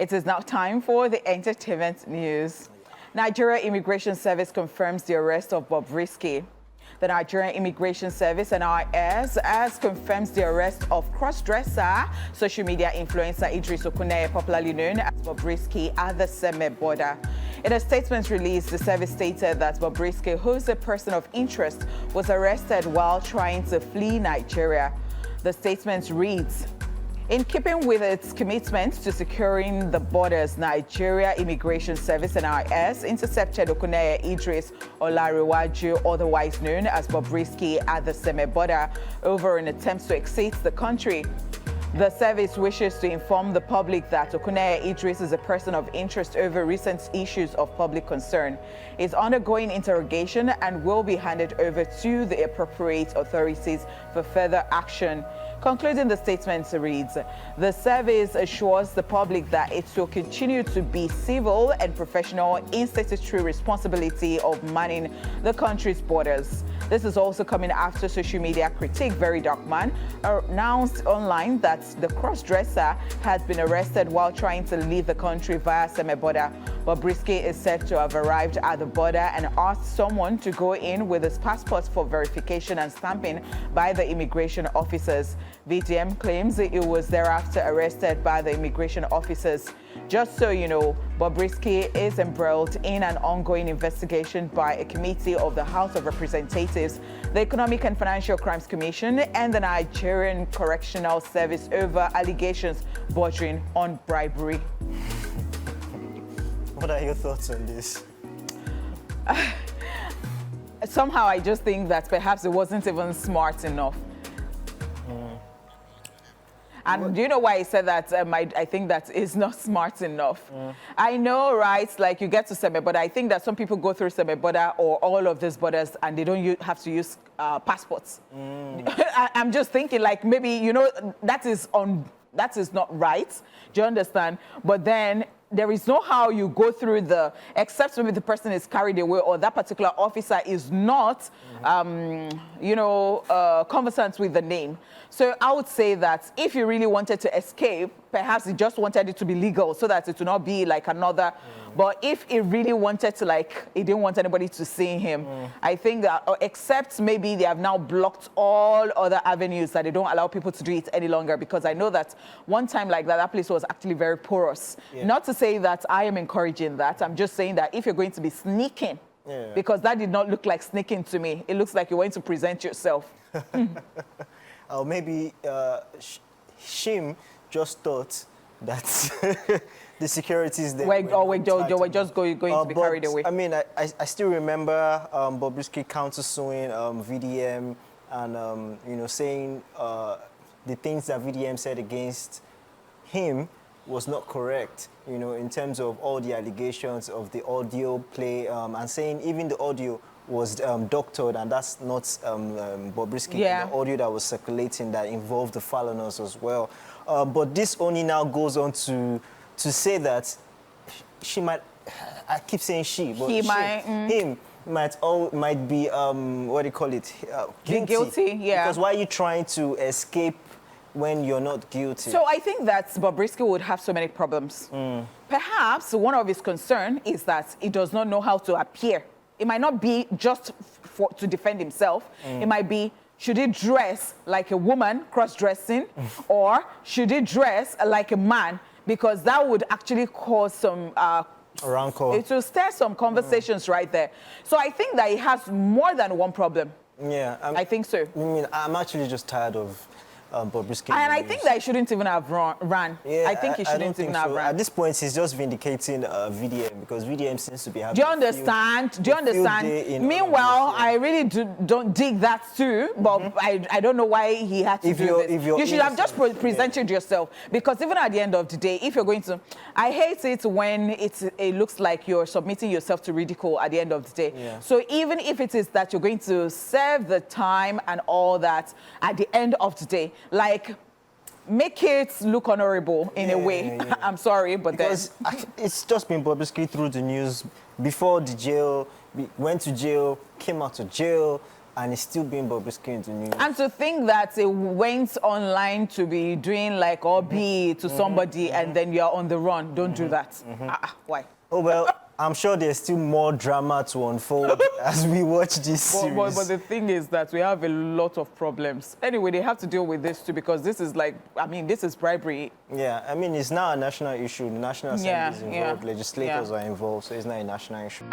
It is now time for the entertainment news. Nigerian Immigration Service confirms the arrest of Bobrisky. The Nigerian Immigration Service (NIS) has confirmed the arrest of cross-dresser social media influencer Idris Okuneye, popularly known as Bobrisky, at the Seme Border. In a statement released, the service stated that Bobrisky, who is a person of interest, was arrested while trying to flee Nigeria. The statement reads, "In keeping with its commitment to securing the borders, Nigeria Immigration Service (NIS) intercepted Okuneye Idris Olanrewaju, otherwise known as Bobrisky, at the Seme Border over an attempt to exit the country. The service wishes to inform the public that Okuneye Idris is a person of interest over recent issues of public concern. He is undergoing interrogation and will be handed over to the appropriate authorities for further action." Concluding the statement reads, "The service assures the public that it will continue to be civil and professional in statutory responsibility of manning the country's borders." This is also coming after social media critic Very Dark Man announced online that the cross-dresser has been arrested while trying to leave the country via Seme Border. Bobrisky is said to have arrived at the border and asked someone to go in with his passport for verification and stamping by the immigration officers. VDM claims he was thereafter arrested by the immigration officers. Just so you know, Bobrisky is embroiled in an ongoing investigation by a committee of the House of Representatives, the Economic and Financial Crimes Commission, and the Nigerian Correctional Service over allegations bordering on bribery. What are your thoughts on this? Somehow I just think that perhaps it wasn't even smart enough. And do you know why I said that? I think that is not smart enough. I know, right? Like you get to Seme Border. I think that some people go through Seme Border or all of these borders and they don't have to use passports. I'm just thinking, like maybe that is not right. Do you understand? But then there is no how you go through except maybe the person is carried away or that particular officer is not, conversant with the name. So I would say that if you really wanted to escape, perhaps he just wanted it to be legal so that it would not be like another. But if he really wanted to, he didn't want anybody to see him, I think that, except maybe they have now blocked all other avenues that they don't allow people to do it any longer, because I know that one time like that place was actually very porous. Yeah. Not to say that I am encouraging that. I'm just saying that if you're going to be sneaking, because that did not look like sneaking to me. It looks like you're going to present yourself. Or maybe Shim just thought that the securities there were just going to be carried away. I mean, I still remember Bobrisky countersuing VDM and saying the things that VDM said against him was not correct, in terms of all the allegations of the audio play, and saying even the audio was doctored, and that's not Bobrisky, the audio that was circulating that involved the Faloners as well. But this only now goes on to say that she might, I keep saying she, but him might be, what do you call it? Guilty, yeah. Because why are you trying to escape when you're not guilty? So I think that Bobrisky would have so many problems. Perhaps one of his concerns is that he does not know how to appear. It might not be just to defend himself. It might be, should he dress like a woman, cross-dressing, or should he dress like a man? Because that would actually cause some... it will stir some conversations right there. So I think that he has more than one problem. Yeah. I think so. I mean, I'm actually just tired of Bobrisky. And I think that he shouldn't even have ran. Yeah, I think he shouldn't even have ran. At this point, he's just vindicating VDM, because VDM seems to be having. Do you understand? Meanwhile, I really don't dig that too, but I don't know why he had to do this. You should have just presented yourself, because even at the end of the day, if you're going to, I hate it when it looks like you're submitting yourself to ridicule at the end of the day. Yeah. So even if it is that you're going to serve the time and all that at the end of the day, like, make it look honorable in a way. I'm sorry, but because it's just been Bobrisky through the news before the jail, went to jail, came out of jail, and it's still being Bobrisky in the news. And to think that it went online to be doing like OB to somebody and then you're on the run, don't do that. Why? Oh, well, I'm sure there's still more drama to unfold as we watch this series. But the thing is that we have a lot of problems. Anyway, they have to deal with this too because this is like, I mean, this is bribery. Yeah, I mean, it's now a national issue. The National Assembly is involved, legislators are involved, so it's not a national issue.